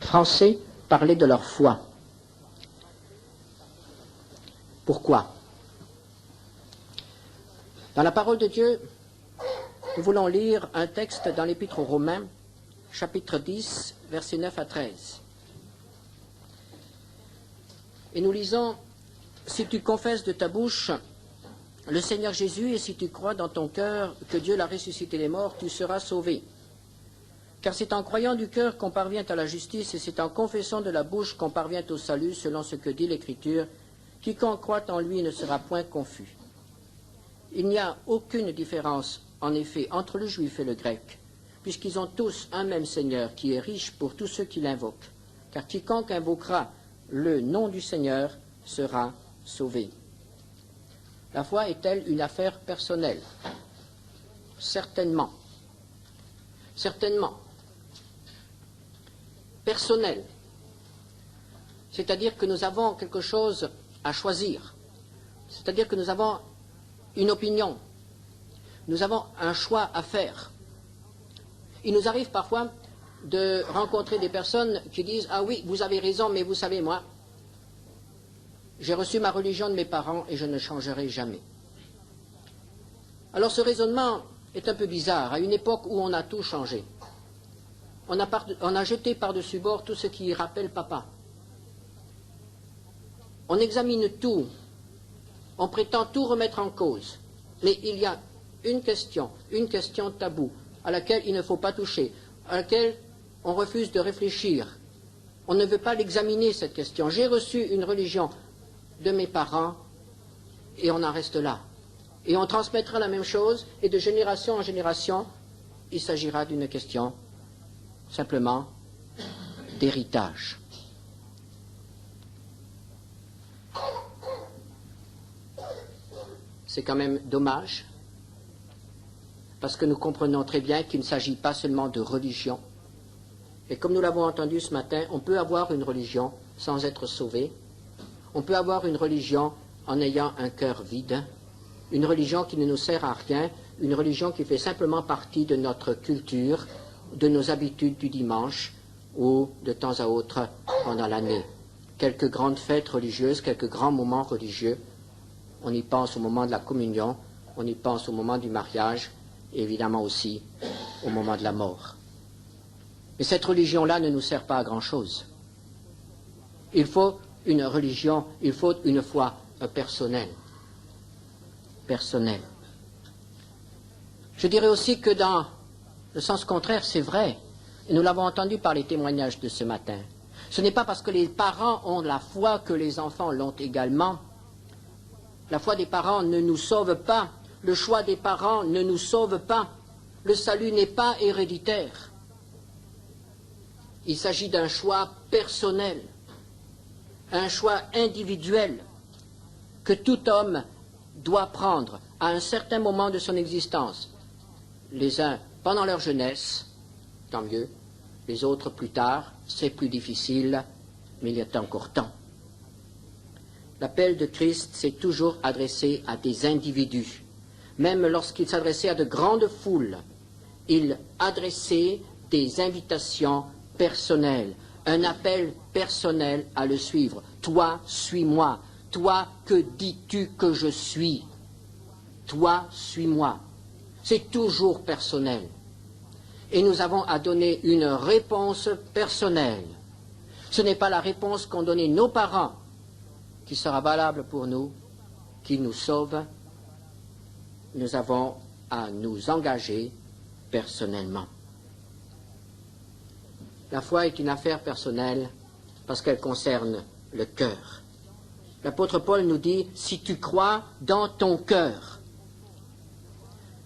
Français parlaient de leur foi. Pourquoi? Dans la parole de Dieu, nous voulons lire un texte dans l'Épître aux Romains, chapitre 10, versets 9 à 13. Et nous lisons, « Si tu confesses de ta bouche le Seigneur Jésus, et si tu crois dans ton cœur que Dieu l'a ressuscité des morts, tu seras sauvé. Car c'est en croyant du cœur qu'on parvient à la justice, et c'est en confessant de la bouche qu'on parvient au salut, selon ce que dit l'Écriture. Quiconque croit en lui ne sera point confus. Il n'y a aucune différence, en effet, entre le juif et le grec, puisqu'ils ont tous un même Seigneur qui est riche pour tous ceux qui l'invoquent. Car quiconque invoquera le nom du Seigneur sera sauvé. » La foi est-elle une affaire personnelle? Certainement. Certainement. Personnelle. C'est-à-dire que nous avons quelque chose à choisir. C'est-à-dire que nous avons une opinion. Nous avons un choix à faire. Il nous arrive parfois de rencontrer des personnes qui disent « Ah oui, vous avez raison, mais vous savez, moi, j'ai reçu ma religion de mes parents et je ne changerai jamais. » Alors ce raisonnement est un peu bizarre, à une époque où on a tout changé. On a jeté par-dessus bord tout ce qui rappelle papa. On examine tout, on prétend tout remettre en cause, mais il y a une question taboue, à laquelle il ne faut pas toucher, à laquelle on refuse de réfléchir. On ne veut pas l'examiner, cette question. J'ai reçu une religion de mes parents, et on en reste là. Et on transmettra la même chose, et de génération en génération, il s'agira d'une question simplement d'héritage. C'est quand même dommage, parce que nous comprenons très bien qu'il ne s'agit pas seulement de religion. Et comme nous l'avons entendu ce matin, on peut avoir une religion sans être sauvé. On peut avoir une religion en ayant un cœur vide, une religion qui ne nous sert à rien, une religion qui fait simplement partie de notre culture, de nos habitudes du dimanche, ou de temps à autre pendant l'année. Quelques grandes fêtes religieuses, quelques grands moments religieux, on y pense au moment de la communion, on y pense au moment du mariage, et évidemment aussi au moment de la mort. Mais cette religion-là ne nous sert pas à grand-chose. Il faut une religion, il faut une foi personnelle. Personnelle. Je dirais aussi que dans le sens contraire, c'est vrai, et nous l'avons entendu par les témoignages de ce matin. Ce n'est pas parce que les parents ont la foi que les enfants l'ont également. La foi des parents ne nous sauve pas, le choix des parents ne nous sauve pas, le salut n'est pas héréditaire. Il s'agit d'un choix personnel, un choix individuel que tout homme doit prendre à un certain moment de son existence. Les uns pendant leur jeunesse, tant mieux, les autres plus tard, c'est plus difficile, mais il y a encore temps. L'appel de Christ s'est toujours adressé à des individus. Même lorsqu'il s'adressait à de grandes foules, il adressait des invitations personnelles, un appel personnel à le suivre. Toi, suis-moi. Toi, que dis-tu que je suis? Toi, suis-moi. C'est toujours personnel. Et nous avons à donner une réponse personnelle. Ce n'est pas la réponse qu'ont donnée nos parents qui sera valable pour nous, qui nous sauve. Nous avons à nous engager personnellement. La foi est une affaire personnelle parce qu'elle concerne le cœur. L'apôtre Paul nous dit « si tu crois dans ton cœur ».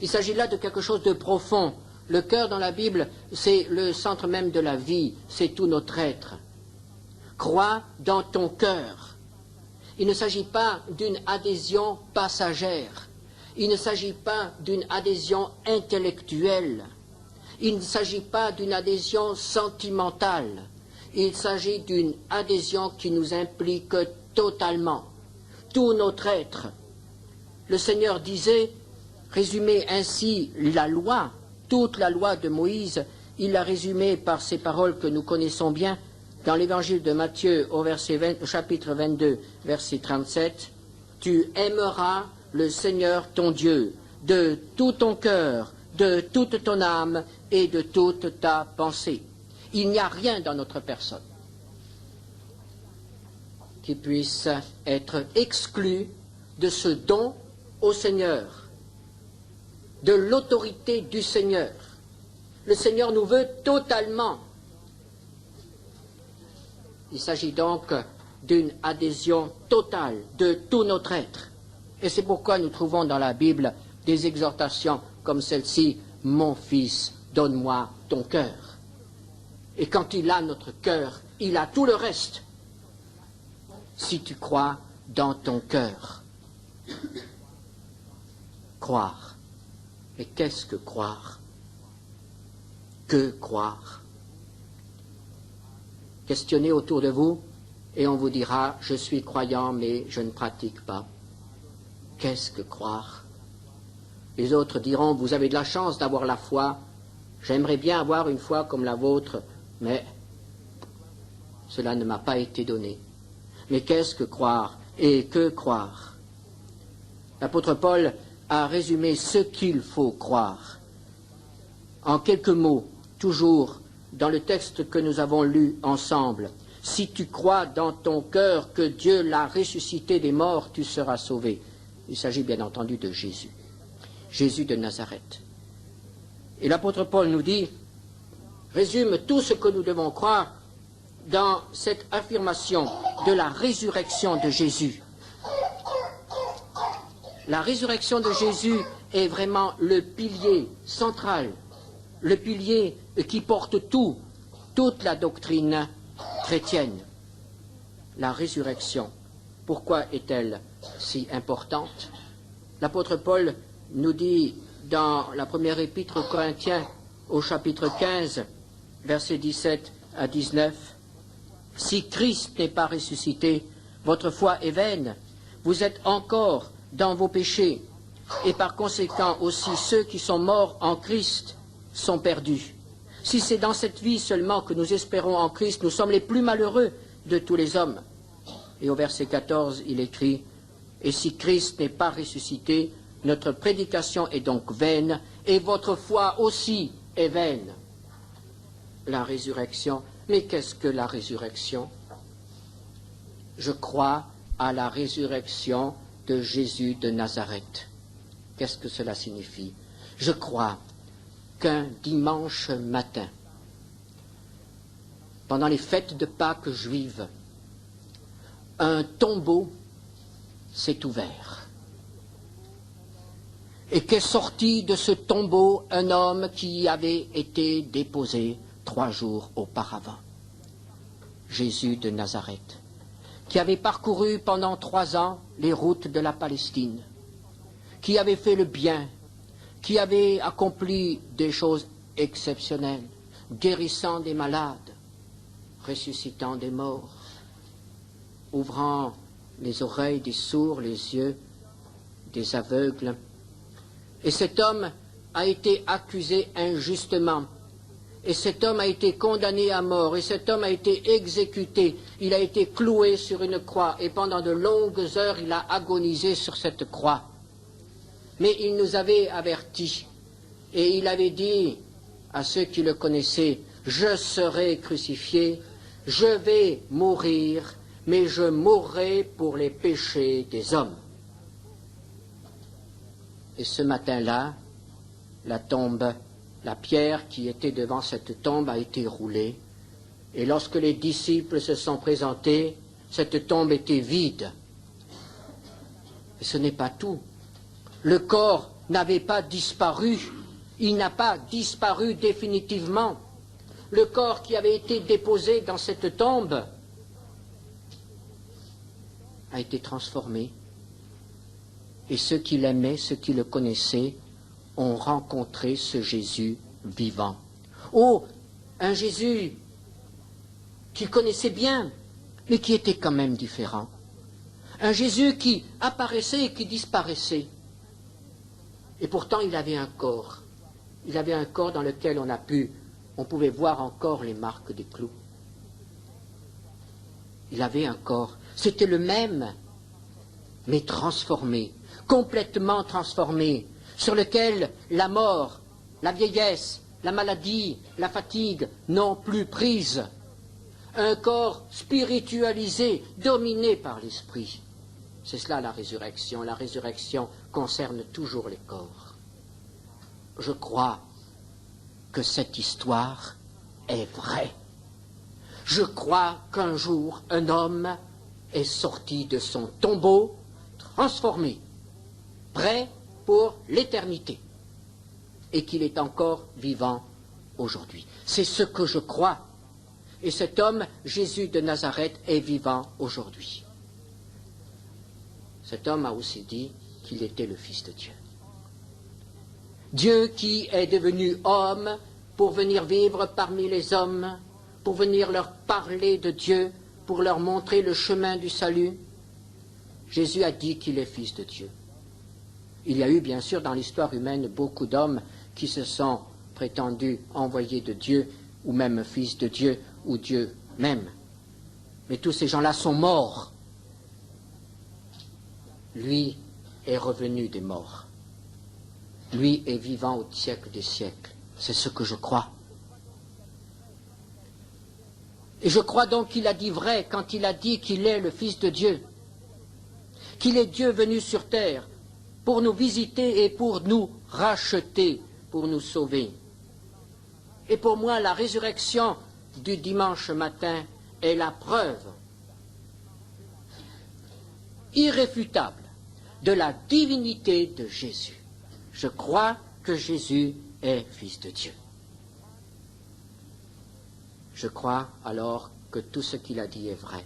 Il s'agit là de quelque chose de profond. Le cœur dans la Bible, c'est le centre même de la vie, c'est tout notre être. Crois dans ton cœur. Il ne s'agit pas d'une adhésion passagère. Il ne s'agit pas d'une adhésion intellectuelle. Il ne s'agit pas d'une adhésion sentimentale. Il s'agit d'une adhésion qui nous implique totalement, tout notre être. Le Seigneur disait, résumé ainsi la loi, toute la loi de Moïse, il l'a résumée par ces paroles que nous connaissons bien. dans l'évangile de Matthieu au chapitre 22, verset 37, « Tu aimeras le Seigneur ton Dieu de tout ton cœur, de toute ton âme et de toute ta pensée. » Il n'y a rien dans notre personne qui puisse être exclu de ce don au Seigneur, de l'autorité du Seigneur. Le Seigneur nous veut totalement. Il s'agit donc d'une adhésion totale de tout notre être. Et c'est pourquoi nous trouvons dans la Bible des exhortations comme celle-ci, « Mon fils, donne-moi ton cœur ». Et quand il a notre cœur, il a tout le reste. Si tu crois dans ton cœur. Croire. Mais qu'est-ce que croire? Que croire? Questionnez autour de vous et on vous dira « Je suis croyant mais je ne pratique pas ». Qu'est-ce que croire? Les autres diront « Vous avez de la chance d'avoir la foi. J'aimerais bien avoir une foi comme la vôtre, mais cela ne m'a pas été donné. » Mais qu'est-ce que croire et que croire? L'apôtre Paul a résumé ce qu'il faut croire en quelques mots, toujours dans le texte que nous avons lu ensemble. « Si tu crois dans ton cœur que Dieu l'a ressuscité des morts, tu seras sauvé. » Il s'agit bien entendu de Jésus, Jésus de Nazareth. Et l'apôtre Paul nous dit, résume tout ce que nous devons croire dans cette affirmation de la résurrection de Jésus. La résurrection de Jésus est vraiment le pilier central, le pilier qui porte toute la doctrine chrétienne. La résurrection, pourquoi est-elle si importante? L'apôtre Paul nous dit dans la première épître aux Corinthiens, au chapitre 15, versets 17 à 19, « Si Christ n'est pas ressuscité, votre foi est vaine, vous êtes encore dans vos péchés, et par conséquent aussi ceux qui sont morts en Christ sont perdus. Si c'est dans cette vie seulement que nous espérons en Christ, nous sommes les plus malheureux de tous les hommes. » Et au verset 14, il écrit, « Et si Christ n'est pas ressuscité, notre prédication est donc vaine, et votre foi aussi est vaine. » La résurrection. Mais qu'est-ce que la résurrection? Je crois à la résurrection de Jésus de Nazareth. Qu'est-ce que cela signifie? Je crois qu'un dimanche matin, pendant les fêtes de Pâques juives, un tombeau s'est ouvert et qu'est sorti de ce tombeau un homme qui y avait été déposé 3 jours auparavant, Jésus de Nazareth, qui avait parcouru pendant 3 ans les routes de la Palestine, qui avait fait le bien, qui avait accompli des choses exceptionnelles, guérissant des malades, ressuscitant des morts, ouvrant les oreilles des sourds, les yeux des aveugles. Et cet homme a été accusé injustement. Et cet homme a été condamné à mort. Et cet homme a été exécuté. Il a été cloué sur une croix. Et pendant de longues heures, il a agonisé sur cette croix. Mais il nous avait avertis. Et il avait dit à ceux qui le connaissaient, « Je serai crucifié, je vais mourir, mais je mourrai pour les péchés des hommes. » Et ce matin-là, la tombe, la pierre qui était devant cette tombe a été roulée. Et lorsque les disciples se sont présentés, cette tombe était vide. Et ce n'est pas tout. Le corps n'avait pas disparu. Il n'a pas disparu définitivement. Le corps qui avait été déposé dans cette tombe a été transformé. Et ceux qui l'aimaient, ceux qui le connaissaient, ont rencontré ce Jésus vivant. Oh, un Jésus qu'ils connaissaient bien, mais qui était quand même différent. Un Jésus qui apparaissait et qui disparaissait. Et pourtant, il avait un corps. Il avait un corps dans lequel on pouvait voir encore les marques des clous. Il avait un corps. C'était le même, mais transformé, complètement transformé, sur lequel la mort, la vieillesse, la maladie, la fatigue n'ont plus prise. Un corps spiritualisé, dominé par l'esprit. C'est cela la résurrection. La résurrection concerne toujours les corps. Je crois que cette histoire est vraie. Je crois qu'un jour, un homme est sorti de son tombeau, transformé, prêt pour l'éternité, et qu'il est encore vivant aujourd'hui. C'est ce que je crois. Et cet homme, Jésus de Nazareth, est vivant aujourd'hui. Cet homme a aussi dit qu'il était le Fils de Dieu. Dieu qui est devenu homme pour venir vivre parmi les hommes, pour venir leur parler de Dieu, pour leur montrer le chemin du salut. Jésus a dit qu'il est Fils de Dieu. Il y a eu bien sûr dans l'histoire humaine beaucoup d'hommes qui se sont prétendus envoyés de Dieu, ou même fils de Dieu, ou Dieu même. Mais tous ces gens-là sont morts. Lui est revenu des morts. Lui est vivant au siècle des siècles. C'est ce que je crois. Et je crois donc qu'il a dit vrai quand il a dit qu'il est le Fils de Dieu, qu'il est Dieu venu sur terre pour nous visiter et pour nous racheter, pour nous sauver. Et pour moi, la résurrection du dimanche matin est la preuve irréfutable de la divinité de Jésus. Je crois que Jésus est Fils de Dieu. Je crois alors que tout ce qu'il a dit est vrai,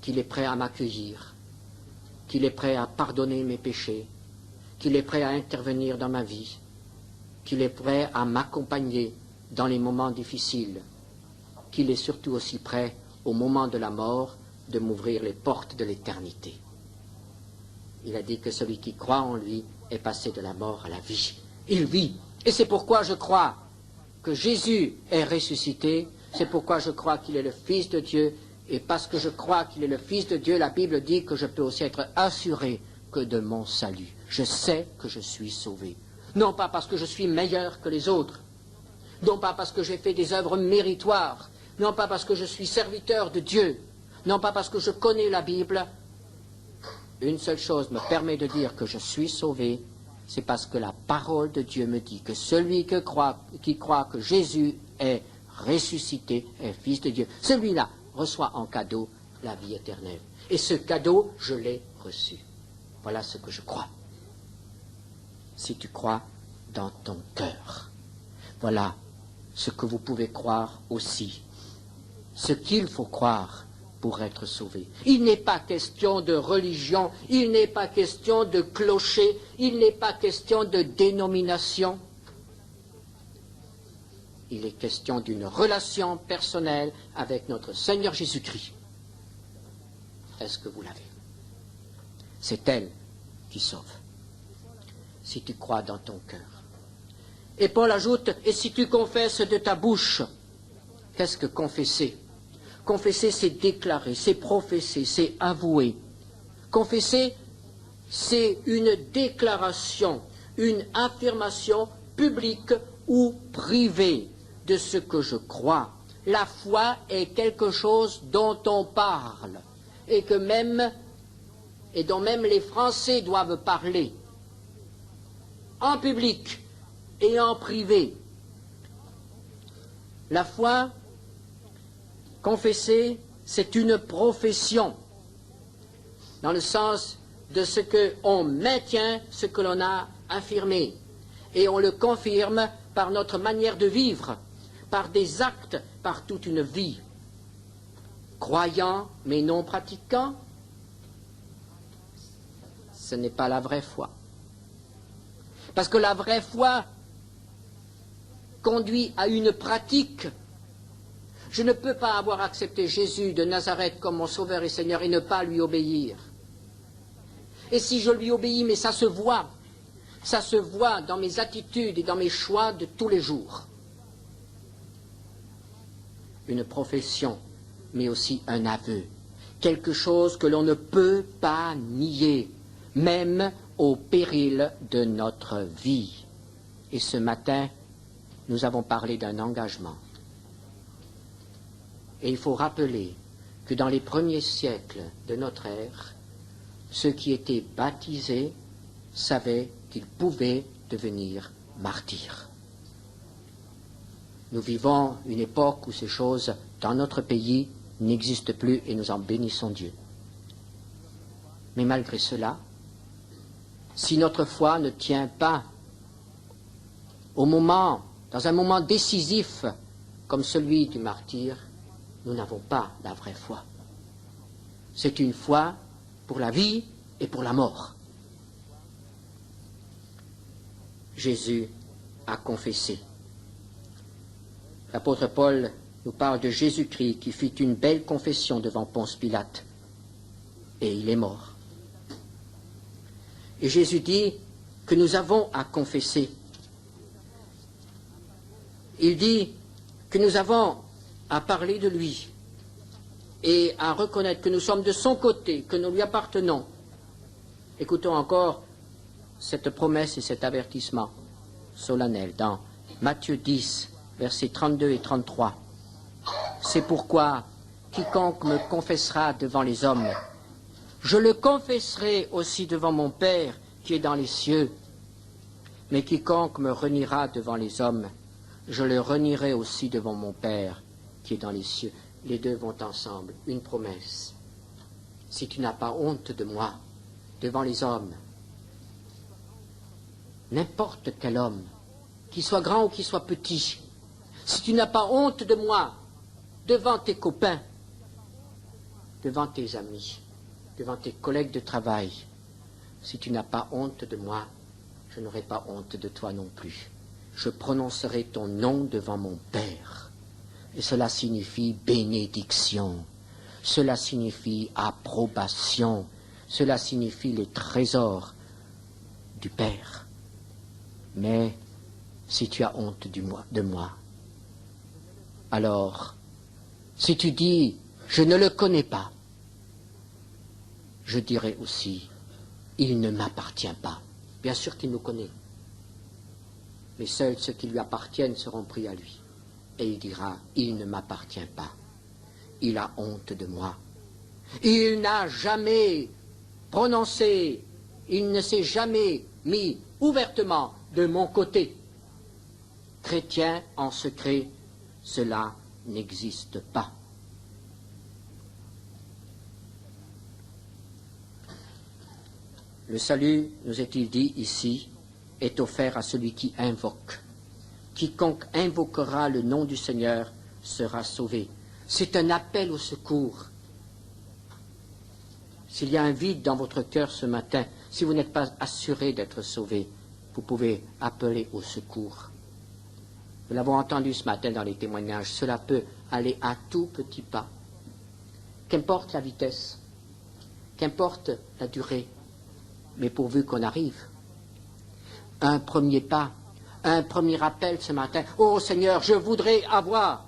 qu'il est prêt à m'accueillir, qu'il est prêt à pardonner mes péchés, qu'il est prêt à intervenir dans ma vie, qu'il est prêt à m'accompagner dans les moments difficiles, qu'il est surtout aussi prêt, au moment de la mort, de m'ouvrir les portes de l'éternité. Il a dit que celui qui croit en lui est passé de la mort à la vie. Il vit. Et c'est pourquoi je crois que Jésus est ressuscité, c'est pourquoi je crois qu'il est le Fils de Dieu, et parce que je crois qu'il est le Fils de Dieu, la Bible dit que je peux aussi être assuré que de mon salut. Je sais que je suis sauvé. Non pas parce que je suis meilleur que les autres, non pas parce que j'ai fait des œuvres méritoires, non pas parce que je suis serviteur de Dieu, non pas parce que je connais la Bible. Une seule chose me permet de dire que je suis sauvé, c'est parce que la parole de Dieu me dit que celui qui croit que Jésus est ressuscité, est Fils de Dieu, celui-là reçoit en cadeau la vie éternelle. Et ce cadeau, je l'ai reçu. Voilà ce que je crois. Si tu crois dans ton cœur, voilà ce que vous pouvez croire aussi, ce qu'il faut croire pour être sauvé. Il n'est pas question de religion, il n'est pas question de clocher, il n'est pas question de dénomination. Il est question d'une relation personnelle avec notre Seigneur Jésus-Christ. Est-ce que vous l'avez? C'est elle qui sauve, si tu crois dans ton cœur. Et Paul ajoute, et si tu confesses de ta bouche, qu'est-ce que confesser? Confesser, c'est déclarer, c'est professer, c'est avouer. Confesser, c'est une déclaration, une affirmation publique ou privée de ce que je crois. La foi est quelque chose dont on parle et dont même les Français doivent parler, en public et en privé. La foi, confesser, c'est une profession, dans le sens de ce qu'on maintient, ce que l'on a affirmé, et on le confirme par notre manière de vivre, par des actes, par toute une vie. Croyant mais non pratiquant, ce n'est pas la vraie foi. Parce que la vraie foi conduit à une pratique. Je ne peux pas avoir accepté Jésus de Nazareth comme mon Sauveur et Seigneur et ne pas lui obéir. Et si je lui obéis, mais ça se voit dans mes attitudes et dans mes choix de tous les jours. Une profession mais aussi un aveu, quelque chose que l'on ne peut pas nier, même au péril de notre vie. Et ce matin, nous avons parlé d'un engagement. Et il faut rappeler que dans les premiers siècles de notre ère, ceux qui étaient baptisés savaient qu'ils pouvaient devenir martyrs. Nous vivons une époque où ces choses, dans notre pays, n'existent plus et nous en bénissons Dieu. Mais malgré cela, si notre foi ne tient pas dans un moment décisif comme celui du martyr, nous n'avons pas la vraie foi. C'est une foi pour la vie et pour la mort. Jésus a confessé. L'apôtre Paul nous parle de Jésus-Christ qui fit une belle confession devant Ponce Pilate. Et il est mort. Et Jésus dit que nous avons à confesser. Il dit que nous avons à parler de lui et à reconnaître que nous sommes de son côté, que nous lui appartenons. Écoutons encore cette promesse et cet avertissement solennel dans Matthieu 10, versets 32 et 33. C'est pourquoi quiconque me confessera devant les hommes, je le confesserai aussi devant mon Père qui est dans les cieux. Mais quiconque me reniera devant les hommes, je le renierai aussi devant mon Père qui est dans les cieux. Les deux vont ensemble, une promesse. Si tu n'as pas honte de moi devant les hommes, n'importe quel homme, qu'il soit grand ou qu'il soit petit, si tu n'as pas honte de moi devant tes copains, devant tes amis, devant tes collègues de travail, si tu n'as pas honte de moi, je n'aurai pas honte de toi non plus. Je prononcerai ton nom devant mon Père. Et cela signifie bénédiction, cela signifie approbation, cela signifie les trésors du Père. Mais si tu as honte de moi, alors, si tu dis « je ne le connais pas », je dirai aussi « il ne m'appartient pas ». Bien sûr qu'il nous connaît, mais seuls ceux qui lui appartiennent seront pris à lui. Et il dira « il ne m'appartient pas, il a honte de moi ». Il n'a jamais prononcé, il ne s'est jamais mis ouvertement de mon côté. Chrétien en secret, cela n'existe pas. Le salut, nous est-il dit ici, est offert à celui qui invoque. Quiconque invoquera le nom du Seigneur sera sauvé. C'est un appel au secours. S'il y a un vide dans votre cœur ce matin, si vous n'êtes pas assuré d'être sauvé, vous pouvez appeler au secours. Nous l'avons entendu ce matin dans les témoignages, cela peut aller à tout petit pas. Qu'importe la vitesse, qu'importe la durée, mais pourvu qu'on arrive. Un premier pas, un premier appel ce matin. « Oh Seigneur, je voudrais avoir